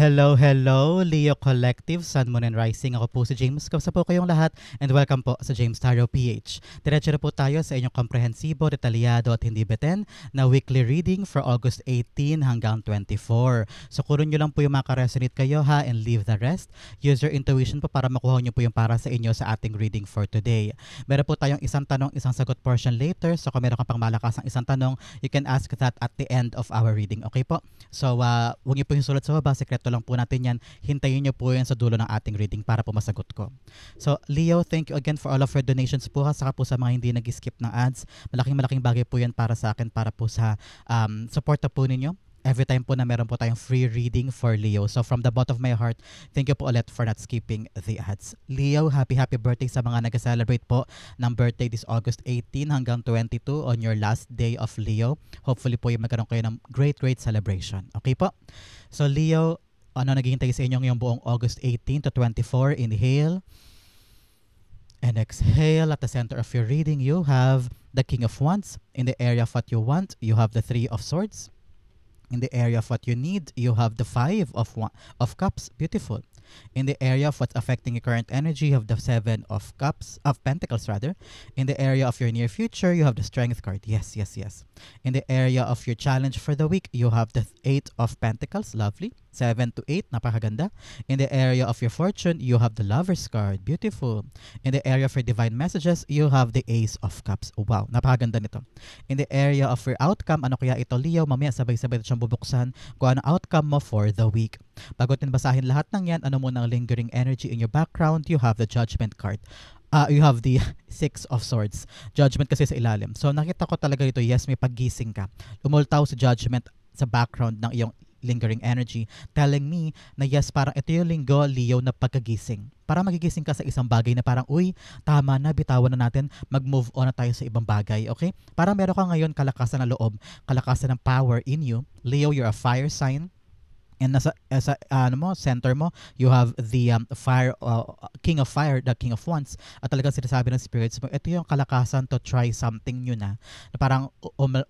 Hello, hello, Leo Collective, Sun, Moon, and Rising. Ako po si James. Kamusta po kayong lahat? And welcome po sa James Tarot PH. Diretso na po tayo sa inyong komprehensibo, detalyado at hindi beten na weekly reading for August 18 hanggang 24. So kurun nyo lang po yung makaresonate kayo ha and leave the rest. Use your intuition po para makuha nyo po yung para sa inyo sa ating reading for today. Meron po tayong isang tanong, isang sagot portion later. So kung meron kang pang malakas ng isang tanong, you can ask that at the end of our reading. Okay po? So huwag nyo po yung sulat sa baba. Sekreto lang po natin yan. Hintayin nyo po yan sa dulo ng ating reading para po masagot ko. So, Leo, thank you again for all of your donations po ha. Saka po sa mga hindi nag-skip ng ads. Malaking bagay po yan para sa akin, para po sa support po ninyo. Every time po na meron po tayong free reading for Leo. So from the bottom of my heart, thank you po ulit for not skipping the ads. Leo, happy birthday sa mga nag-celebrate po ng birthday this August 18 hanggang 22 on your last day of Leo. Hopefully po yung magkaroon kayo ng great celebration. Okay po? So Leo, ano naghihintay sa inyo ngayong buong August 18 to 24? Inhale and exhale. At the center of your reading, you have the King of Wands. In the area of what you want, you have the Three of Swords. In the area of what you need, you have the Five of Cups. Beautiful. In the area of what's affecting your current energy, you have the Seven of Pentacles rather. In the area of your near future, you have the Strength card. Yes. In the area of your challenge for the week, you have the Eight of Pentacles. Lovely. 7 to 8, napakaganda. In the area of your fortune, you have the Lover's card. Beautiful. In the area of your divine messages, you have the Ace of Cups. Wow, napakaganda nito. In the area of your outcome, ano kaya ito, Leo? Mamaya sabay-sabay ito siyang bubuksan kung ano outcome mo for the week. Bago natin basahin lahat ng yan, ano muna ang lingering energy in your background? You have the Judgment card. You have the Six of Swords. Judgment kasi sa ilalim. So nakita ko talaga dito, yes, may paggising ka. Lumultaw sa Judgment sa background ng iyong lingering energy, telling me na yes, parang ito yung linggo, Leo, na pagkagising. Parang magigising ka sa isang bagay na parang, uy, tama na, bitawan na natin, mag-move on na tayo sa ibang bagay, okay? Parang meron ka ngayon kalakasan ng loob, kalakasan ng power in you. Leo, you're a fire sign. And nasa center mo, you have the fire, King of Fire, the King of Wands. At talagang sinasabi ng spirits mo, ito yung kalakasan to try something new na parang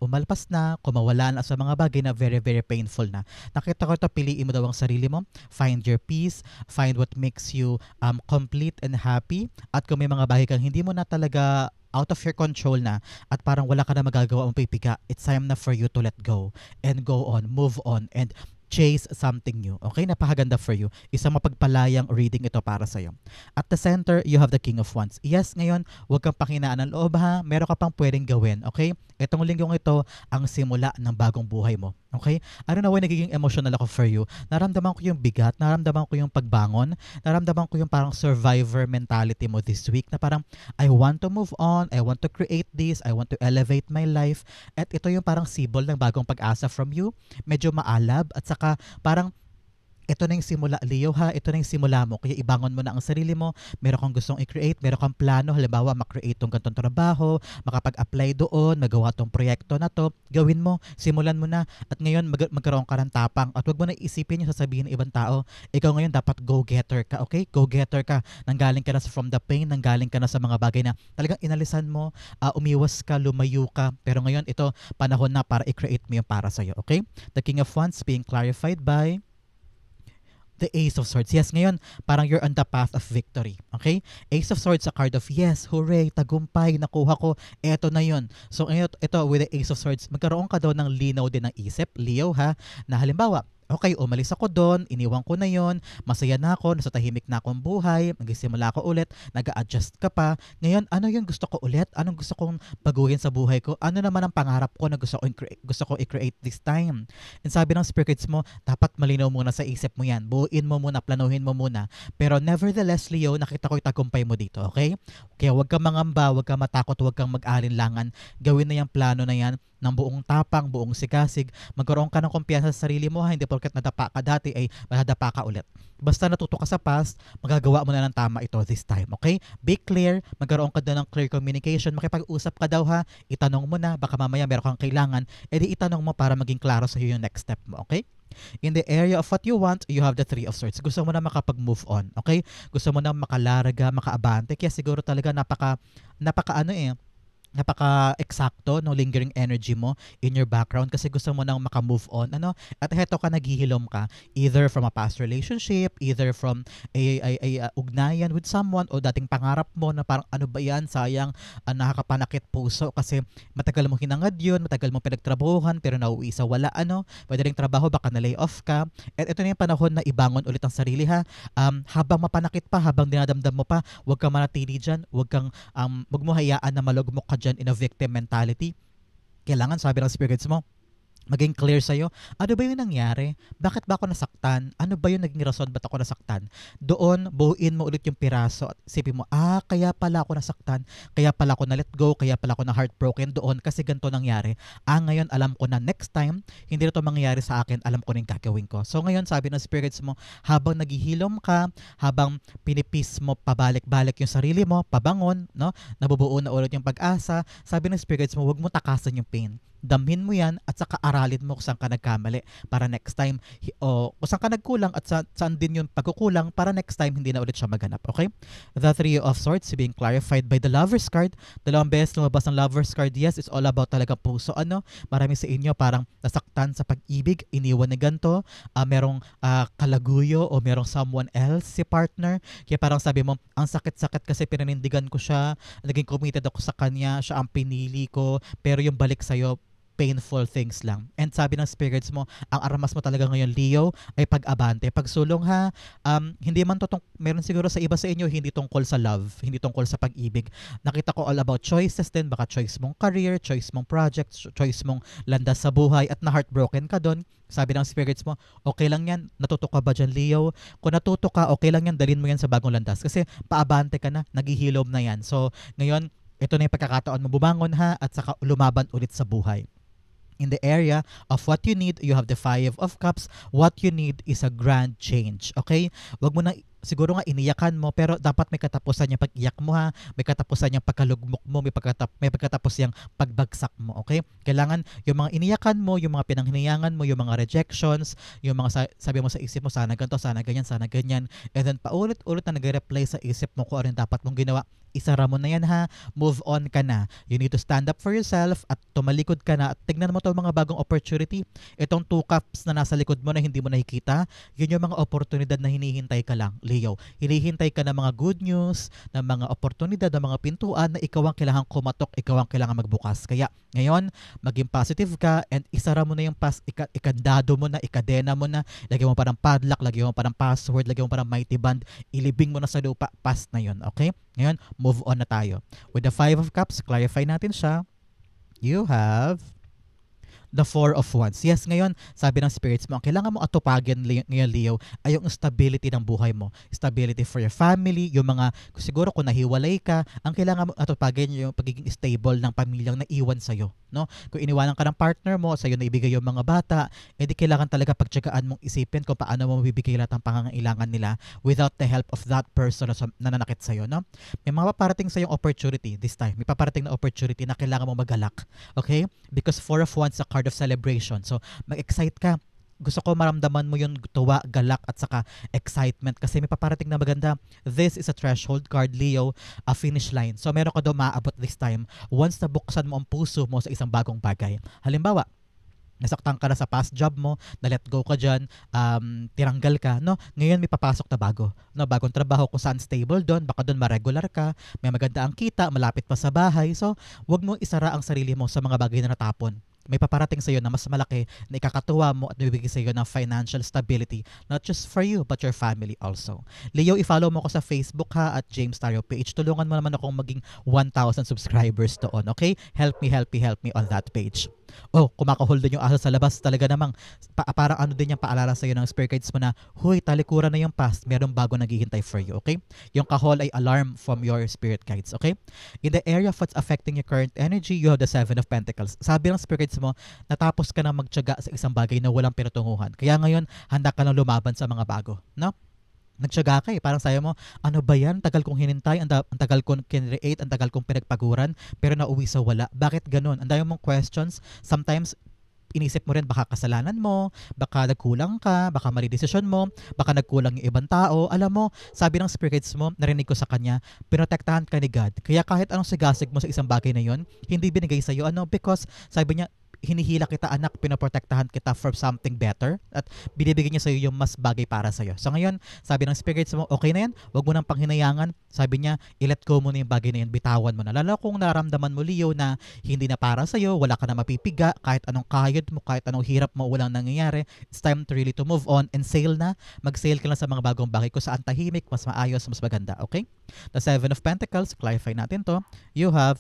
umalpas na, kumawala na sa mga bagay na very painful na. Nakita ko ito, piliin mo daw ang sarili mo, find your peace, find what makes you complete and happy. At kung may mga bagay kang hindi mo na talaga out of your control na at parang wala ka na magagawa mong pipiga, it's time na for you to let go and go on, move on, and chase something new. Okay? Napakaganda for you. Isang mapagpalayang reading ito para sa'yo. At the center, you have the King of Wands. Yes, ngayon, huwag kang pakinaan ng loob ha. Meron ka pang pwedeng gawin. Okay? Itong linggong ito, ang simula ng bagong buhay mo. Okay? I don't know why nagiging emotional ako for you. Naramdaman ko yung bigat, naramdaman ko yung pagbangon, naramdaman ko yung parang survivor mentality mo this week na parang, I want to move on, I want to create this, I want to elevate my life. At ito yung parang symbol ng bagong pag-asa from you. Medyo maalab at saka parang ito na yung simula, Leo ha, ito na yung simula mo. Kaya ibangon mo na ang sarili mo, meron kang gustong i-create, meron kang plano, halimbawa makreate tong gantong trabaho, makapag-apply doon, magawa tong proyekto na to, gawin mo, simulan mo na, at ngayon magkaroon ka ng tapang, at wag mo na isipin yung sasabihin ng ibang tao, ikaw ngayon dapat go-getter ka, okay? Go-getter ka, nanggaling ka na from the pain, nanggaling ka na sa mga bagay na talagang inalisan mo, umiwas ka, lumayo ka, pero ngayon ito, panahon na para i-create mo yung para sa'yo, okay? The King of Wands being clarified by the Ace of Swords. Yes, ngayon, parang you're on the path of victory. Okay? Ace of Swords, a card of yes, hooray, tagumpay, nakuha ko, eto na yun. So, ngayon, ito with the Ace of Swords, magkaroon ka daw ng linaw din ng isip, Leo ha, na halimbawa, okay, umalis ako doon, iniwan ko na yon, masaya na ako, nasa tahimik na akong buhay, magsisimula ako ulit, nag-a-adjust ka pa. Ngayon, ano yung gusto ko ulit? Anong gusto kong baguhin sa buhay ko? Ano naman ang pangarap ko na gusto ko i-create this time? And sabi ng spirits mo, dapat malinaw muna sa isip mo yan. Buuin mo muna, planuhin mo muna. Pero nevertheless, Leo, nakita ko yung tagumpay mo dito, okay? Kaya huwag kang mangamba, huwag kang matakot, huwag kang mag-alinlangan. Gawin na yung plano na yan ng buong tapang, buong sigasig. Magkaroon ka ng kumpiyansa sa sarili mo ha, hindi porket nadapa ka dati ay madadapa ka ulit. Basta natuto ka sa past, magagawa mo na ng tama ito this time, okay? Be clear, magkaroon ka daw ng clear communication, makipag-usap ka daw ha, itanong mo na, baka mamaya meron kang kailangan, edi itanong mo para maging klaro sa iyo yung next step mo, okay? In the area of what you want, you have the Three of Swords. Gusto mo na makapag-move on, okay? Gusto mo na makalarga, makaabante, kaya siguro talaga napaka napaka-eksakto no lingering energy mo in your background kasi gusto mo nang maka-move on at heto ka naghihilom ka either from a past relationship, either from a ugnayan with someone o dating pangarap mo na parang ano ba yan, sayang, nakakapanakit puso kasi matagal mo hinangad yun, matagal mo pinagtrabahuhan pero nauwi sa wala pwede ring trabaho baka na lay off ka, at ito na yung panahon na ibangon ulit ang sarili ha. Habang mapanakit pa, habang dinadamdam mo pa, huwag kang manatili dyan, wag mo hayaan na malugmok ka dyan in a victim mentality. Kailangan, sabi ng spirits mo, maging clear sa'yo, ano ba yung nangyari? Bakit ba ako nasaktan? Ano ba yung naging rason ba't ako nasaktan? Doon, buuin mo ulit yung piraso at isipin mo, kaya pala ako nasaktan, kaya pala ako na let go, kaya pala ako na heartbroken doon kasi ganito nangyari. Ngayon alam ko na next time, hindi na ito mangyayari sa akin, alam ko na yung gagawin ko. So ngayon, sabi ng spirits mo, habang naghihilom ka, habang pinipis mo pabalik-balik yung sarili mo, pabangon, nabubuo na ulit yung pag-asa, sabi ng spirits mo, huwag mo takasan yung pain. Damhin mo yan at saka aralin mo kung saan ka nagkamali para next time kung saan ka nagkulang at saan din yung pagkukulang para next time hindi na ulit siya maganap. Okay? The Three of Swords being clarified by the Lover's card. Dalawang beses lumabas ang Lover's card. Yes, it's all about talaga puso. Marami sa inyo parang nasaktan sa pag-ibig, iniwan na ganito, merong kalaguyo o merong someone else si partner. Kaya parang sabi mo, ang sakit-sakit kasi pinanindigan ko siya, naging committed ako sa kanya, siya ang pinili ko, pero yung balik sa'yo, painful things lang. And sabi ng spirits mo, ang armas mo talaga ngayon, Leo, ay pag-abante, pagsulong ha. Hindi man meron siguro sa iba sa inyo, hindi tungkol sa love, hindi tungkol sa pag-ibig. Nakita ko all about choices din, baka choice mong career, choice mong project, choice mong landas sa buhay at na-heartbroken ka doon. Sabi ng spirits mo, okay lang yan, natuto ka ba dyan, Leo? Kung natuto ka, okay lang yan, dalhin mo yan sa bagong landas. Kasi paabante ka na, naghihilom na yan. So, ngayon, ito na yung pagkakataon mo bumangon ha, at saka lumaban ulit sa buhay. In the area of what you need, you have the Five of Cups. What you need is a grand change. Okay? Wag mo na siguro nga iniyakan mo pero dapat may katapusan yung pag-iyak mo ha, may katapusan yung pagkalugmok mo, may pagkatapos yung pagbagsak mo, okay? Kailangan yung mga iniyakan mo, yung mga pinanghinayangan mo, yung mga rejections, yung mga sabi mo sa isip mo, sana ganito, sana ganyan, and then paulit-ulit na nagre-replay sa isip mo kung ano yung dapat mong ginawa. Isara mo na yan ha, move on ka na. You need to stand up for yourself at tumalikod ka na at tignan mo itong mga bagong opportunity. Itong 2 cups na nasa likod mo na hindi mo nakikita, yun yung mga oportunidad na hinihintay ka lang, Leo. Hinihintay ka ng mga good news, ng mga oportunidad, ng mga pintuan na ikaw ang kailangang kumatok, ikaw ang kailangang magbukas. Kaya ngayon, maging positive ka and isara mo na yung ikandado mo na, ikadena mo na, lagyan mo pa ng padlock, lagyan mo pa ng password, lagyan mo pa ng mighty band, ilibing mo na sa lupa, past na yun, okay? Ngayon, move on na tayo. With the Five of Cups, clarify natin siya. You have the Four of Wands. Yes, ngayon, sabi ng spirits mo, ang kailangan mo atupagin ngayon, Leo, ay yung stability ng buhay mo. Stability for your family, yung mga, siguro kung nahiwalay ka, ang kailangan mo atupagin yung pagiging stable ng pamilyang naiwan sa'yo. No? Kung iniwanan ka ng partner mo, sa'yo na ibigay yung mga bata, edi kailangan talaga pagtsagaan mong isipin kung paano mo mabibigay lahat ng pangangailangan nila without the help of that person na nanakit sa'yo. No? May mga paparating sa'yong opportunity this time. May paparating na opportunity na kailangan mo magalak. Okay? Because Four of Wands is a card of celebration. So, mag-excite ka. Gusto ko maramdaman mo yung tuwa, galak at saka excitement kasi may paparating na maganda. This is a threshold card, Leo, a finish line. So meron ka daw maaabot this time once nabuksan mo ang puso mo sa isang bagong bagay. Halimbawa, nasaktan ka na sa past job mo, na-let go ka dyan, tiranggal ka, no? Ngayon may papasok na bago, no? Bagong trabaho kung saan stable doon, baka doon ma-regular ka, may maganda ang kita, malapit pa sa bahay. So, wag mo isara ang sarili mo sa mga bagay na natapon. May paparating sa iyo na mas malaki na ikakatuwa mo at bibigay sa iyo ng financial stability, not just for you but your family also. Leo, i-follow mo ko sa Facebook ha at James Tario PH. Tulungan mo naman akong maging 1,000 subscribers doon, okay? Help me on that page. Oh, kumakahol din yung aso sa labas. Talaga namang parang ano din yung paalala sa iyo ng spirit guides mo na, huy, talikuran na yung past, merong bago naghihintay for you, okay? Yung kahol ay alarm from your spirit guides, okay? In the area of what's affecting your current energy, you have the Seven of Pentacles. Sabi ng spirit guides mo, natapos ka na magtiyaga sa isang bagay na walang pinatunguhan. Kaya ngayon, handa ka na lumaban sa mga bago, no? Nagtiyaga ka eh. Parang sayo mo, ano ba yan? Tagal kong hinintay, ang tagal kong kinreate, ang tagal kong pinagpaguran, pero nauwi sa wala. Bakit ganun? Ang dami mong questions. Sometimes, inisip mo rin baka kasalanan mo, baka nagkulang ka, baka mali desisyon mo, baka nagkulang yung ibang tao. Alam mo, sabi ng spirits mo, narinig ko sa kanya, pinotektahan ka ni God. Kaya kahit anong sigasig mo sa isang bagay na yon, hindi binigay sa'yo. Ano? Because sabi niya, hinihila kita anak, pinoprotektahan kita for something better at binibigyan niya sa'yo yung mas bagay para sa'yo. So ngayon, sabi ng spirits mo, okay na yan, wag mo nang panghinayangan. Sabi niya, i-let go mo na yung bagay na yan, bitawan mo na. Lalo kung nararamdaman mo, Leo, na hindi na para sa'yo, wala ka na mapipiga, kahit anong kayod mo, kahit anong hirap mo, walang nangyayari, it's time to really to move on and sail na. Mag-sail ka lang sa mga bagong bagay kung saan tahimik, mas maayos, mas maganda. Okay? The Seven of Pentacles, clarify natin to. You have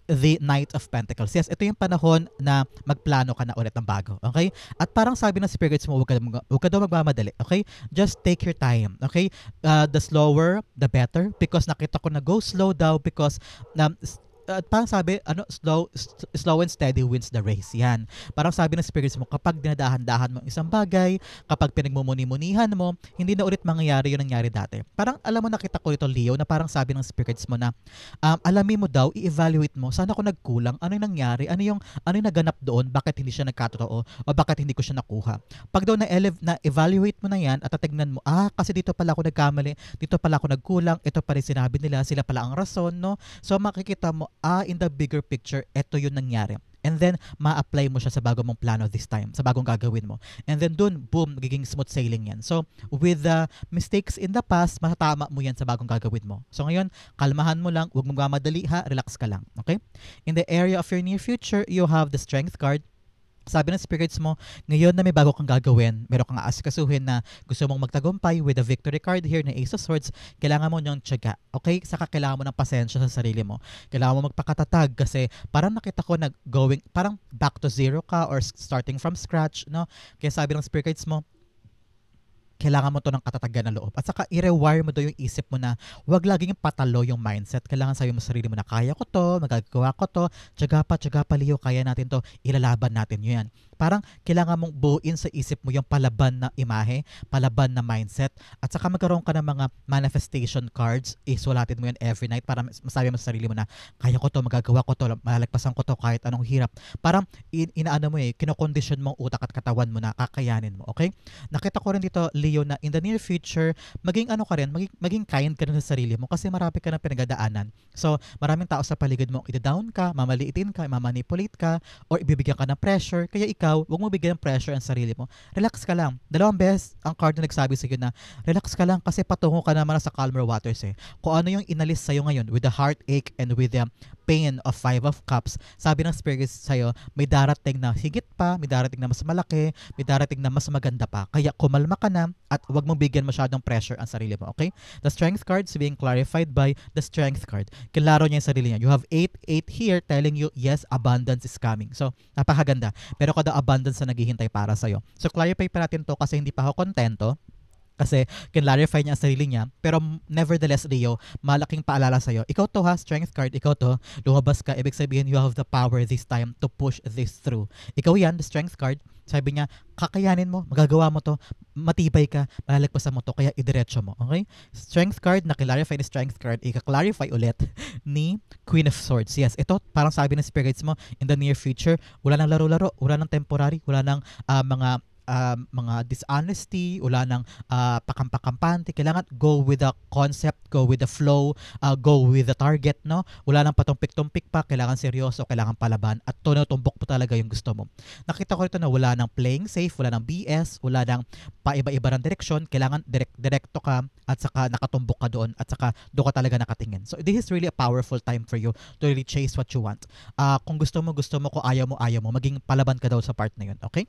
the Knight of Pentacles. Yes, ito yung panahon na magplano ka na ulit ng bago. Okay? At parang sabi ng spirits mo, huwag ka daw magmamadali. Okay? Just take your time. Okay? The slower, the better. Because nakita ko na go slow daw because parang sabi, slow and steady wins the race. Yan. Parang sabi ng spirits mo, kapag dinadahan-dahan mo isang bagay, kapag pinagmumuni-munihan mo, hindi na ulit mangyayari yung nangyari dati. Parang alam mo, nakita ko ito, Leo, na parang sabi ng spirits mo na alamin mo daw, i-evaluate mo, saan ako nagkulang, ano yung nangyari, ano yung naganap doon, bakit hindi siya nagkatotoo, o bakit hindi ko siya nakuha. Pag daw na-evaluate mo na yan at tatignan mo, kasi dito pala ako nagkamali, dito pala ako nagkulang, ito pa rin sinabi nila, sila pala ang rason, no? So makikita mo, in the bigger picture, ito yung nangyari. And then, ma-apply mo siya sa bago mong plano this time, sa bagong gagawin mo. And then dun, boom, magiging smooth sailing yan. So, with the mistakes in the past, matatama mo yan sa bagong gagawin mo. So ngayon, kalmahan mo lang, huwag mong mamadali ha, relax ka lang. Okay? In the area of your near future, you have the Strength card. Sabi ng spirits mo, ngayon na may bago kang gagawin, meron kang aasikasuhin na gusto mong magtagumpay with the victory card here na Ace of Swords, kailangan mo niyang tiyaga. Okay? Saka kailangan mo ng pasensya sa sarili mo. Kailangan mo magpakatatag kasi parang nakita ko na parang back to zero ka or starting from scratch, no? Kaya sabi ng spirits mo, kailangan mo to ng katatagan na loob. At saka i-rewire mo doon yung isip mo na huwag laging patalo yung mindset. Kailangan sabi mo sa sarili mo na kaya ko to, magagawa ko to, tiyaga pa Leo, kaya natin to, ilalaban natin yun. Parang kailangan mong buuin sa isip mo yung palaban na imahe, palaban na mindset, at saka magkaroon ka ng mga manifestation cards, isulatin mo yun every night para masabi mo sa sarili mo na kaya ko to, magagawa ko to, malalagpasan ko to kahit anong hirap. Parang inaano mo kinokondisyon mong utak at katawan mo na kakayanin mo, okay? Nakita ko rin dito, Leo, na in the near future, maging kind ka rin sa sarili mo kasi marami ka na pinagdadaanan. So, maraming tao sa paligid mo, ida-down ka, mamaliitin ka, mamanipulate ka, or ibibigyan ka ng pressure. Kaya ikaw, huwag mo bigyan ng pressure ang sarili mo. Relax ka lang. Dalawang beses ang card na nagsabi sa iyo na relax ka lang kasi patungo ka naman sa calmer waters. Kung ano yung inalis sa'yo ngayon with the heartache and with the pain of Five of Cups, sabi ng spirits sa'yo, may darating na higit pa, may darating na mas malaki, may darating na mas maganda pa. Kaya kumalma ka na at huwag mong bigyan masyadong pressure ang sarili mo, okay? The Strength card is being clarified by the Strength card. Kilaro niya yung sarili niya. You have 8 here telling you, yes, abundance is coming. So, napakaganda. Pero kada abundance na naghihintay para sa'yo. So, clarify pa natin to kasi hindi pa ako kontento. Kasi clarify niya ang sarili niya. Pero nevertheless, Leo, malaking paalala sa'yo. Ikaw to ha, Strength card. Ikaw to, lumabas ka. Ibig sabihin, you have the power this time to push this through. Ikaw yan, the Strength card. Sabi niya, kakayanin mo, magagawa mo to, matibay ka, malalagpasan mo to, kaya idiretso mo. Okay? Strength card, na-clarify ni Strength card, ika-clarify ulit ni Queen of Swords. Yes, ito, parang sabi ng spirits mo, in the near future, wala nang laro-laro, wala nang temporary, wala nang mga dishonesty, wala nang pakampakampante. Kailangan go with the concept, go with the flow, go with the target, no? Wala nang patumpik-tumpik pa, kailangan seryoso, kailangan palaban, at tumbok mo talaga yung gusto mo. Nakita ko rito na wala nang playing safe, wala nang BS, wala nang paiba-iba ng direksyon, kailangan direkto ka at saka nakatumbok ka doon at saka doon ka talaga nakatingin. So this is really a powerful time for you to really chase what you want. Kung gusto mo, kung ayaw mo, maging palaban ka daw sa part na yun, okay?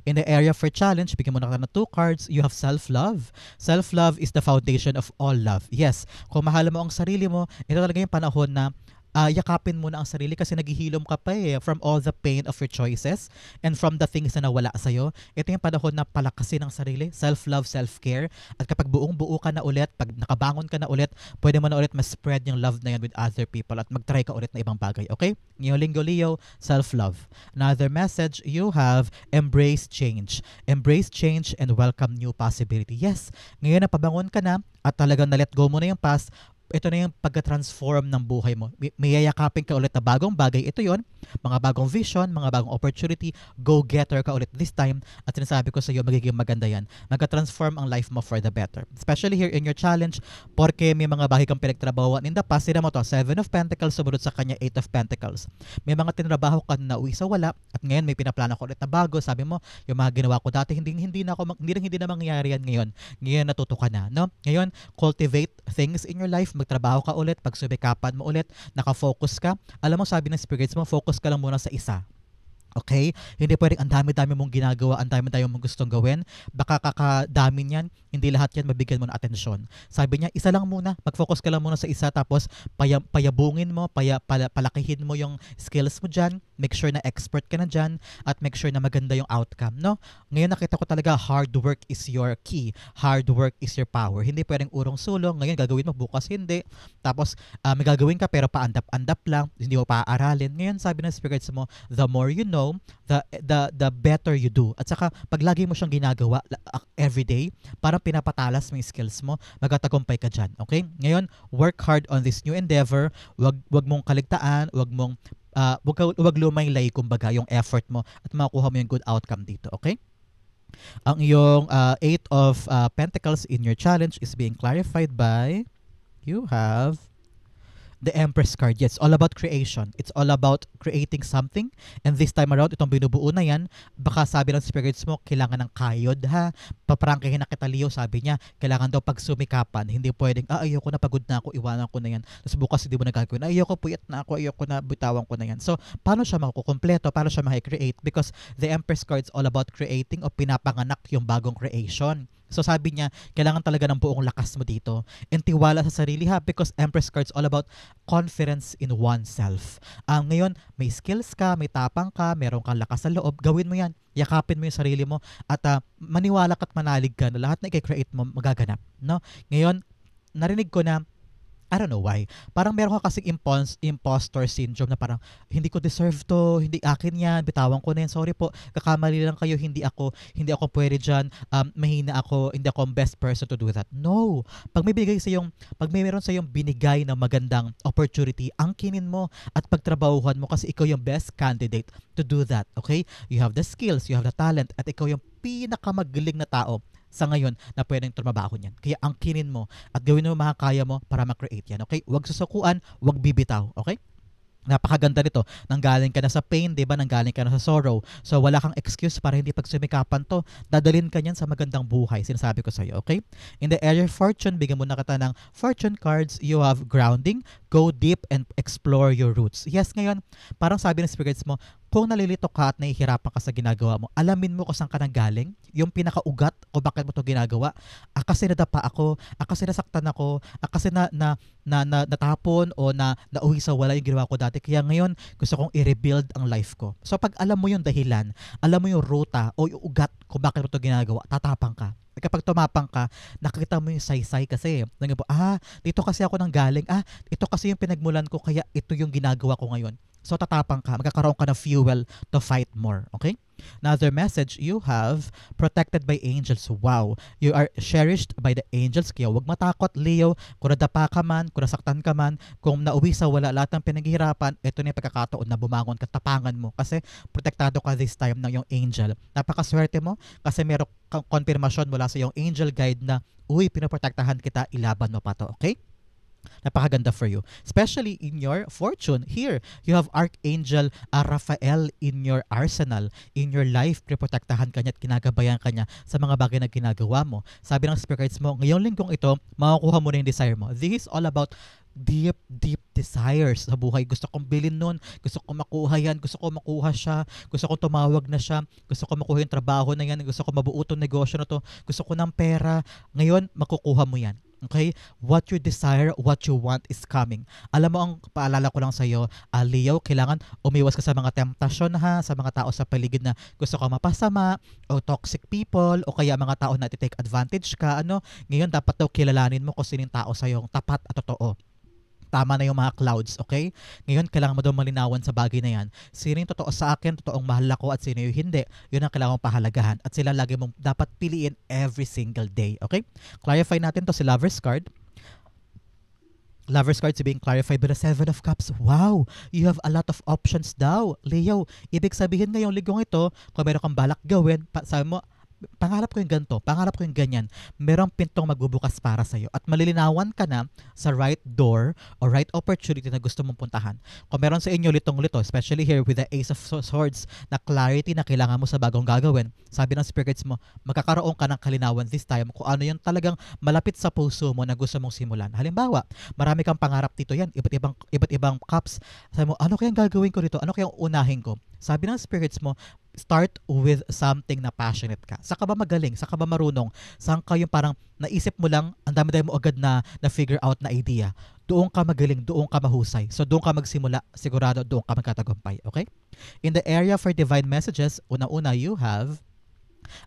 In the area for challenge, bigyan mo na ng 2 cards. You have self-love. Self-love is the foundation of all love. Yes, kung mahal mo ang sarili mo, ito talaga yung panahon na yakapin mo na ang sarili kasi naghihilom ka pa from all the pain of your choices and from the things na nawala sa'yo. Ito yung panahon na palakasin ang sarili, self-love, self-care. At kapag buong-buo ka na ulit, pag nakabangon ka na ulit, pwede mo na ulit ma-spread yung love na yan with other people at mag-try ka ulit na ibang bagay. Okay? Ngayong linggo, Leo, self-love. Another message, you have embrace change. Embrace change and welcome new possibility. Yes, ngayon na pabangon ka na at talagang na-let go mo na yung past, ito na yung pagka-transform ng buhay mo. May yayakapin ka ulit na bagong bagay. Ito yon, mga bagong vision, mga bagong opportunity, go-getter ka ulit this time. At sinasabi ko sa iyo, magiging maganda yan. Magka-transform ang life mo for the better. Especially here in your challenge, porque may mga bagay kang pinagtrabahoan in the past. Sila mo to, 7 of Pentacles, sumunod sa kanya 8 of Pentacles. May mga tinrabaho ka na uwi sa wala, at ngayon may pinaplano ko ulit na bago. Sabi mo, yung mga ginawa ko dati, hindi na mangyayari yan ngayon. Ngayon natuto ka na, no? Ngayon, cultivate things in your life, magtrabaho ka ulit, pagsubikapan mo ulit, nakafocus ka. Alam mo, sabi ng spirits mo, focus ka lang muna sa isa. Okay? Hindi pwedeng ang dami-dami mong ginagawa, ang dami-dami mong gustong gawin. Baka kakadami niyan, hindi lahat yan mabigyan mo ng atensyon. Sabi niya, isa lang muna, mag-focus ka lang muna sa isa, tapos payabungin mo, palakihin mo yung skills mo dyan, make sure na expert ka na dyan, at make sure na maganda yung outcome, no? Ngayon nakita ko talaga, hard work is your key. Hard work is your power. Hindi pwedeng urong sulong, ngayon gagawin mo, bukas hindi. Tapos, may gagawin ka pero paandap-andap lang, hindi mo paaralin. Ngayon sabi ng spirits mo, the more you know, the better you do. At saka, pag lagi mo siyang ginagawa everyday, parang pinapatalas mo yung skills mo, magtatagumpay ka dyan. Okay? Ngayon, work hard on this new endeavor. Wag mong kaligtaan, wag lumaylay kumbaga yung effort mo at makukuha mo yung good outcome dito. Okay? Ang iyong 8 of Pentacles in your challenge is being clarified by you have the Empress card. Yes, all about creation. It's all about creating something. And this time around, itong binubuo na yan, baka sabi ng spirits mo, kailangan ng kayod ha. Paprangkihin na kita, Leo, sabi niya, kailangan daw pagsumikapan. Hindi pwedeng, ayoko na, pagod na ako, iwanan ko na yan. Tapos bukas hindi mo nagagawin, ayoko, puyat na ako, ayoko na, bitawan ko na yan. So, paano siya makukumpleto? Paano siya makikreate? Because the Empress card is all about creating o pinapanganak yung bagong creation. So sabi niya, kailangan talaga ng buong lakas mo dito. And tiwala sa sarili ha, because Empress card's all about confidence in oneself. Ngayon, may skills ka, may tapang ka, meron kang lakas sa loob, gawin mo yan. Yakapin mo yung sarili mo at maniwala ka't manalig ka na lahat na i-create mo magaganap. No? Ngayon, narinig ko na, I don't know why. Parang meron ka kasing imposter syndrome na parang, hindi ko deserve to, hindi akin yan, bitawan ko na yan, sorry po, kakamali lang kayo, hindi ako pwede dyan, mahina ako, hindi ako ang best person to do that. No! Pag may meron sa yung binigay na magandang opportunity, angkinin mo at pagtrabahuhan mo kasi ikaw yung best candidate to do that. Okay? You have the skills, you have the talent, at ikaw yung pinakamagaling na tao sa ngayon na pwedeng trumabaho niyan. Kaya angkinin mo at gawin mo makakaya mo para ma-create yan. Okay? Huwag susukuan, huwag bibitaw. Okay? Napakaganda nito. Nanggaling ka na sa pain, diba? Nanggaling ka na sa sorrow. So, wala kang excuse para hindi pagsumikapan to. Dadalhin ka niyan sa magandang buhay. Sinasabi ko sa'yo, okay? In the area of fortune, bigyan mo na kita ng fortune cards. You have grounding, go deep, and explore your roots. Yes, ngayon, parang sabi ng spirits mo, kung nalilito ka at nahihirapan ka sa ginagawa mo, alamin mo kung saan ka nanggaling, yung pinakaugat kung bakit mo to ginagawa. Kasi nadapa ako, kasi nasaktan ako, kasi natapon o nauwi sa wala yung ginawa ko dati. Kaya ngayon, gusto kong i-rebuild ang life ko. So pag alam mo yung dahilan, alam mo yung ruta o yung ugat kung bakit mo to ginagawa, tatapang ka. Kapag tumapang ka, nakikita mo yung saysay kasi. Dito kasi ako nanggaling. Ito kasi yung pinagmulan ko, kaya ito yung ginagawa ko ngayon. So tatapang ka, magkakaroon ka ng fuel to fight more. Okay? Another message, you have protected by angels. Wow! You are cherished by the angels. Kaya huwag matakot, Leo. Kung nadapa ka man, kung nasaktan ka man, kung nauwi sa wala lahat ng pinaghihirapan, ito na yung pagkakataon na bumangon ka, tapangan mo. Kasi protektado ka this time ng yung angel. Napakaswerte mo kasi meron kang konfirmasyon mula sa yung angel guide na, pinoprotektahan kita, ilaban mo pa to. Okay? Napakaganda for you. Especially in your fortune. Here, you have Archangel Raphael in your arsenal. In your life, pinoprotektahan ka niya at kinagabayan ka niya sa mga bagay na ginagawa mo. Sabi ng spirits mo, ngayong linggong ito, makukuha mo na yung desire mo. This is all about deep desires sa buhay. Gusto kong bilhin nun, gusto kong makuha yan, gusto kong makuha siya, gusto kong tumawag na siya, gusto kong makuha yung trabaho na yan, gusto kong mabuo itong negosyo na to, gusto ko ng pera. Ngayon, makukuha mo yan. Okay? What you desire, what you want is coming. Alam mo, ang paalala ko lang sa'yo, Leo, kailangan umiwas ka sa mga temptasyon ha, sa mga tao sa paligid na gusto ka mapasama, o toxic people, o kaya mga tao na take advantage ka. Ngayon, dapat daw kilalanin mo kung sinong tao sa'yo, tapat at totoo. Tama na yung mga clouds, okay? Ngayon, kailangan mo daw malinawan sa bagay na yan. Sino yung totoo sa akin, totoong mahal ako, at sino yung hindi. Yun ang kailangan mong pahalagahan. At sila lagi mong dapat piliin every single day, okay? Clarify natin to si Lover's card. Lover's cards being clarified by the Seven of Cups. Wow! You have a lot of options daw. Leo, ibig sabihin ngayong ligong ito, kung meron kang balak gawin, sabi mo, pangarap ko yung ganito, pangarap ko yung ganyan, merong pintong magbubukas para sa'yo at malilinawan ka na sa right door or right opportunity na gusto mong puntahan. Kung meron sa inyo litong-lito, especially here with the Ace of Swords, na clarity na kailangan mo sa bagong gagawin, sabi ng spirits mo, magkakaroon ka ng kalinawan this time kung ano yung talagang malapit sa puso mo na gusto mong simulan. Halimbawa, marami kang pangarap dito yan, iba't ibang cups. Sabi mo, ano kayang gagawin ko dito? Ano kayang unahin ko? Sabi ng spirits mo, start with something na passionate ka. Saan ka ba magaling? Saan ka ba marunong? Saan ka yung parang naisip mo lang, ang dami-dami mo agad na figure out na idea. Doon ka magaling, doon ka mahusay. So doon ka magsimula, sigurado doon ka magkatagumpay. Okay? In the area for divine messages, una-una you have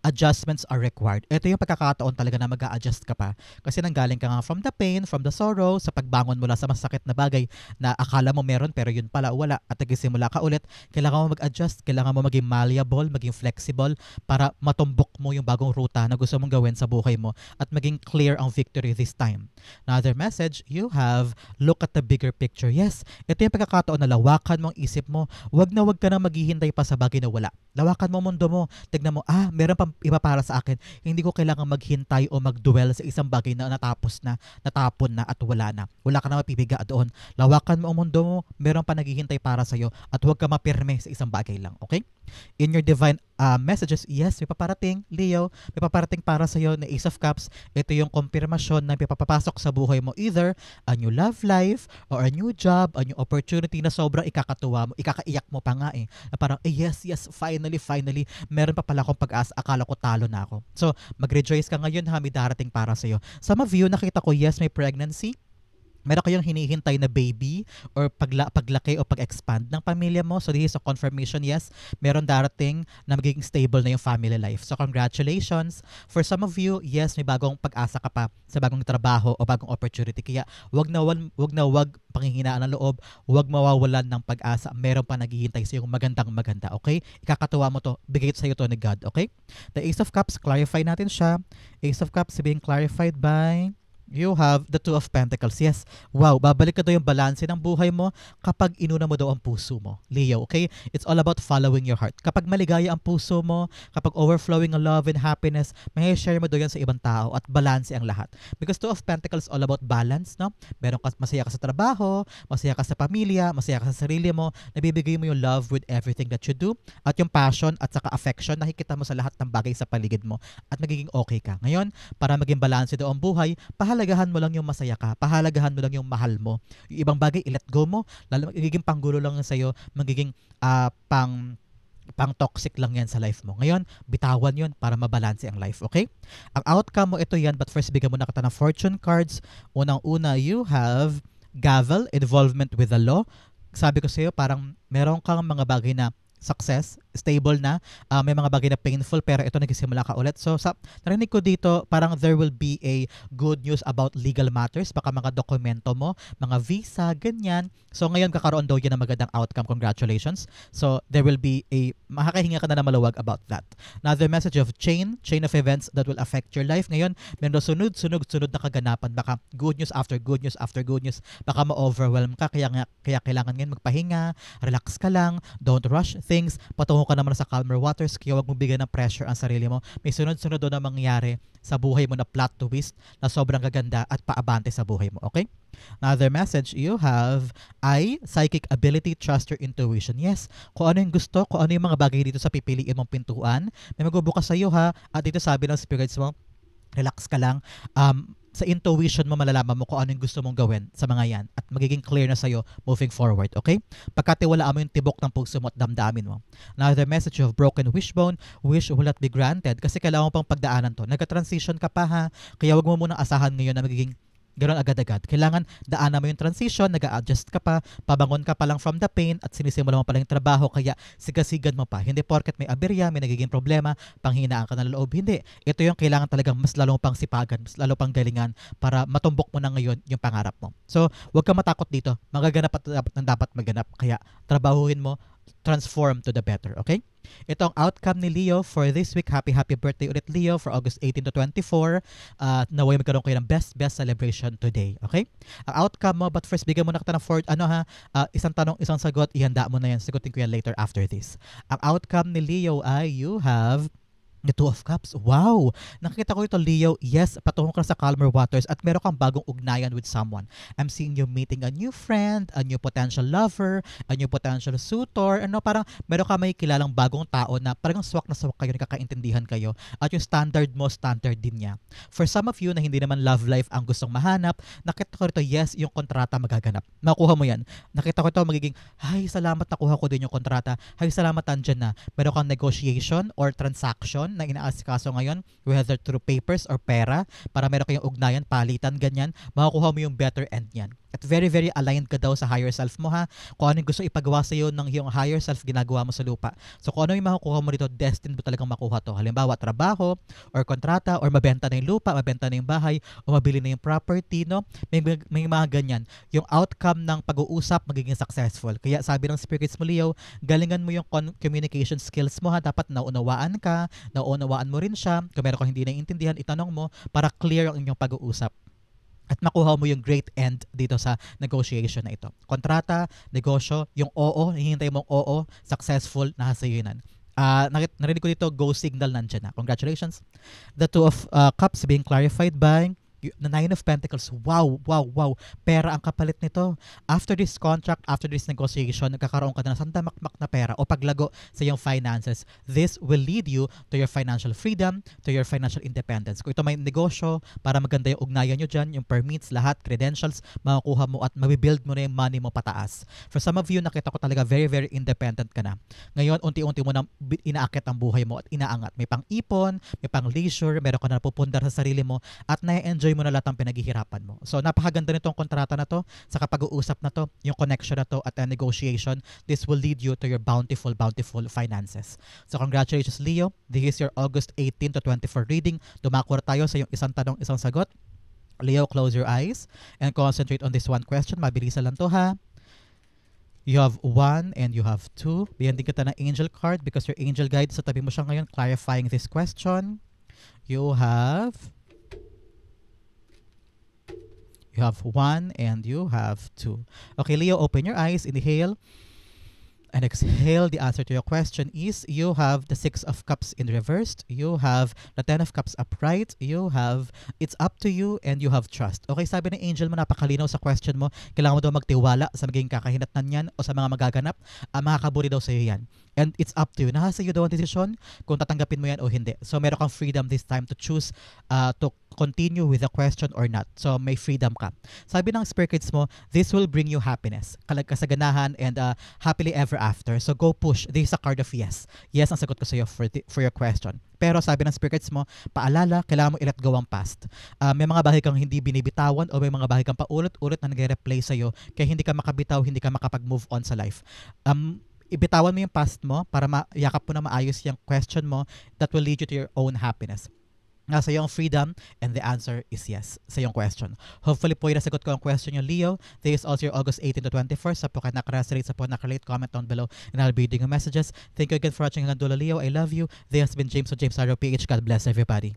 adjustments are required. Ito yung pagkakataon talaga na mag-a-adjust ka pa. Kasi nanggaling ka nga from the pain, from the sorrow, sa pagbangon mula sa masakit na bagay na akala mo meron pero yun pala wala at nagsimula ka ulit. Kailangan mo mag-adjust, kailangan mo maging malleable, maging flexible para matumbok mo yung bagong ruta na gusto mong gawin sa buhay mo at maging clear ang victory this time. Another message, you have look at the bigger picture. Yes, ito yung pagkakataon na lawakan mo ang isip mo. Wag ka na maghihintay pa sa bagay na wala. Lawakan mo mundo mo. Tignan mo, meron pang iba para sa akin. Hindi ko kailangan maghintay o magduel sa isang bagay na natapon na at wala na. Wala ka na mapipiga doon. Lawakan mo ang mundo mo, meron pa naghihintay para sa'yo at huwag ka mapirme sa isang bagay lang. Okay? In your divine messages, yes, may paparating, Leo, may paparating para sa'yo na Ace of Cups. Ito yung konfirmasyon na may papapasok sa buhay mo, either a new love life or a new job, a new opportunity na sobrang ikakatuwa mo, ikakaiyak mo pa nga eh. Na parang, yes, finally, meron pa pala akong pag-asa, akala ko talo na ako. So, mag-rejoice ka ngayon ha, may darating para sa'yo. Some of you, nakita ko, yes, may pregnancy, meron kayong hinihintay na baby or paglaki o pag-expand ng pamilya mo. So this is a confirmation, yes, meron darating na magiging stable na yung family life. So congratulations. For some of you, yes, may bagong pag-asa ka pa sa bagong trabaho o bagong opportunity. Kaya wag panghihinaan ng loob, wag mawawalan ng pag-asa. Meron pa naghihintay sa yung maganda, okay? Ikakatuwa mo to, bigay sa iyo to ni God, okay? The Ace of Cups, clarify natin siya. Ace of Cups being clarified by you have the Two of Pentacles. Yes. Wow, babalik ka daw yung balanse ng buhay mo kapag inuna mo daw ang puso mo. Leo, okay? It's all about following your heart. Kapag maligaya ang puso mo, kapag overflowing ang love and happiness, may share mo daw yan sa ibang tao at balanse ang lahat. Because Two of Pentacles all about balance, no? Masaya ka sa trabaho, masaya ka sa pamilya, masaya ka sa sarili mo, nabibigay mo yung love with everything that you do, at yung passion at saka affection, nakikita mo sa lahat ng bagay sa paligid mo at magiging okay ka. Ngayon, para maging balanse daw ang buhay, pahalagahan mo lang yung masaya ka, pahalagahan mo lang yung mahal mo. Yung ibang bagay, i-let go mo, lalo magiging panggulo lang sa'yo, magiging pang-toxic lang yan sa life mo. Ngayon, bitawan yun para mabalanse ang life, okay? Ang outcome mo, ito yan, but first, bigyan mo na kita ng fortune cards. Unang-una, you have gavel, involvement with the law. Sabi ko sa'yo, parang meron kang mga bagay na success, stable na, may mga bagay na painful pero ito nagsisimula ka ulit. So narinig ko dito parang there will be a good news about legal matters, baka mga dokumento mo, mga visa, ganyan. So ngayon kakaroon daw yan ng magandang outcome. Congratulations. So there will be makakahinga ka na maluwag about that. Another message of chain of events that will affect your life. Ngayon, meron sunod na kaganapan. Baka good news after good news after good news. Baka ma-overwhelm ka, kaya kailangan ngayon magpahinga, relax ka lang, don't rush things, patungo ka naman sa calmer waters, kaya wag mo bigyan ng pressure ang sarili mo. May sunod-sunod doon na mangyayari sa buhay mo na plot twist na sobrang gaganda at paabante sa buhay mo, okay? Another message you have ay psychic ability, trust your intuition. Yes, kung ano yung gusto, kung ano yung mga bagay dito sa pipiliin mong pintuan, may magbubukas sa iyo ha. At dito sabi ng spirits mo, relax ka lang. Sa intuition mo malalaman mo kung ano yung gusto mong gawin sa mga yan at magiging clear na sa'yo moving forward, okay? Pagkatiwalaan mo yung tibok ng puso mo at damdamin mo. Another message of broken wishbone, wish will not be granted kasi kailangan mo pang pagdaanan to. Nagka-transition ka pa ha, kaya wag mo munang asahan ngayon na magiging ganoon agad-agad. Kailangan daanan mo yung transition, nag-a-adjust ka pa, pabangon ka pa lang from the pain at sinisimula mo pa lang yung trabaho kaya sigasigan mo pa. Hindi porket may aberya, may nagiging problema, panghinaan ka ng loob. Hindi. Ito yung kailangan talagang mas lalo pang sipagan, mas lalo pang galingan para matumbok mo na ngayon yung pangarap mo. So, huwag ka matakot dito. Magaganap at dapat maganap. Kaya trabahuhin mo, transform to the better. Okay? Ito ang outcome ni Leo for this week. Happy birthday ulit Leo for August 18 to 24. Naway magkaroon kayo ng best celebration today. Okay? Ang outcome mo, but first bigyan mo na kita ng isang tanong, isang sagot. Ihanda mo na yan. Sagutin ko yan later after this. Ang outcome ni Leo ay you have the Two of Cups. Wow! Nakikita ko ito, Leo. Yes, patungo ka sa calmer waters at meron kang bagong ugnayan with someone. I'm seeing you meeting a new friend, a new potential lover, a new potential suitor. Parang meron ka may kilalang bagong tao na parang swak na swak kayo, nakakaintindihan kayo. At yung standard mo, standard din niya. For some of you na hindi naman love life ang gustong mahanap, nakita ko ito, yes, yung kontrata magaganap. Makuha mo yan. Nakita ko ito magiging, ay, salamat nakuha ko din yung kontrata. Ay, salamat andyan na. Meron kang negotiation or transaction na inaasikaso ngayon, whether through papers or pera, para meron kayong ugnayan, palitan, ganyan, makukuha mo yung better end niyan. At very, very aligned ka daw sa higher self mo ha. Kung ano yung gusto ipagawa sa iyo ng iyong higher self, ginagawa mo sa lupa. So kung ano yung makukuha mo dito, destined mo talagang makuha to. Halimbawa, trabaho, or kontrata, or mabenta na yung lupa, mabenta na yung bahay, o mabili na yung property, no? May mga ganyan. Yung outcome ng pag-uusap, magiging successful. Kaya sabi ng spirits mo, Leo, galingan mo yung communication skills mo ha. Dapat naunawaan ka, naunawaan mo rin siya. Kung meron kang hindi naiintindihan, itanong mo para clear ang inyong pag-uusap. At makuha mo yung great end dito sa negotiation na ito. Kontrata, negosyo, yung oo, hihintay mong oo, successful, nasa iyo yun. Narinig ko dito, go signal nandyan na. Congratulations. The Two of Cups being clarified by the Nine of Pentacles. Wow. Pera ang kapalit nito. After this contract, after this negotiation, nagkakaroon ka na ng sandamakmak na pera o paglago sa iyong finances. This will lead you to your financial freedom, to your financial independence. Kung ito may negosyo, para maganda yung ugnayan nyo dyan, yung permits, lahat, credentials, makukuha mo at mabibuild mo na yung money mo pataas. For some of you, nakita ko talaga very, very independent ka na. Ngayon, unti-unti mo nang inaakit ang buhay mo at inaangat. May pang-ipon, may pang-leisure, meron ka na napupundar sa sarili mo at na-enjoy mo na lahat ng pinaghihirapan mo. So napakaganda nitong kontrata na to, sa kapag-uusap na to, yung connection na to at negotiation. This will lead you to your bountiful finances. So congratulations Leo. This is your August 18 to 24 reading. Dumakur tayo sa yung isang tanong, isang sagot. Leo, close your eyes and concentrate on this one question. Mabilisan lang to ha. You have 1 and you have 2. Bigyan din kita ng angel card because your angel guide sa tabi mo siya ngayon clarifying this question. You have 1 and you have 2. Okay, Leo, open your eyes. Inhale and exhale. The answer to your question is you have the 6 of Cups in reversed. You have the 10 of Cups upright. You have it's up to you and you have trust. Okay, sabi ng angel mo, napakalinaw sa question mo. Kailangan mo daw magtiwala sa magiging kakahinatnan yan o sa mga magaganap. Makakaburi daw sa iyo yan. And it's up to you. Nasa iyo daw ang desisyon kung tatanggapin mo yan o hindi. So meron kang freedom this time to choose to continue with the question or not. So may freedom ka. Sabi ng spirit guides mo, this will bring you happiness, kasaganahan, and happily ever after. So go push. This is a card of yes. Yes ang sagot ko sa iyo for your question. Pero sabi ng spirit guides mo, paalala, kailangan mo i-let go ang past. May mga bagay kang hindi binibitawan o may mga bagay kang paulit-ulit na nagre-replay sa iyo kaya hindi ka makabitaw, hindi ka makapag-move on sa life. Ibitawan mo yung past mo para mayakap mo na maayos yung question mo that will lead you to your own happiness. Nasa iyo ang freedom and the answer is yes sa iyong question. Hopefully po yung nasagot ko ang question yung Leo. This is also your August 18 to 24. Sa po kayo nakarelate, sa po nakarelate, comment down below and I'll be reading your messages. Thank you again for watching hanggang dulo, Leo. I love you. This has been James of James Arrow PH. God bless everybody.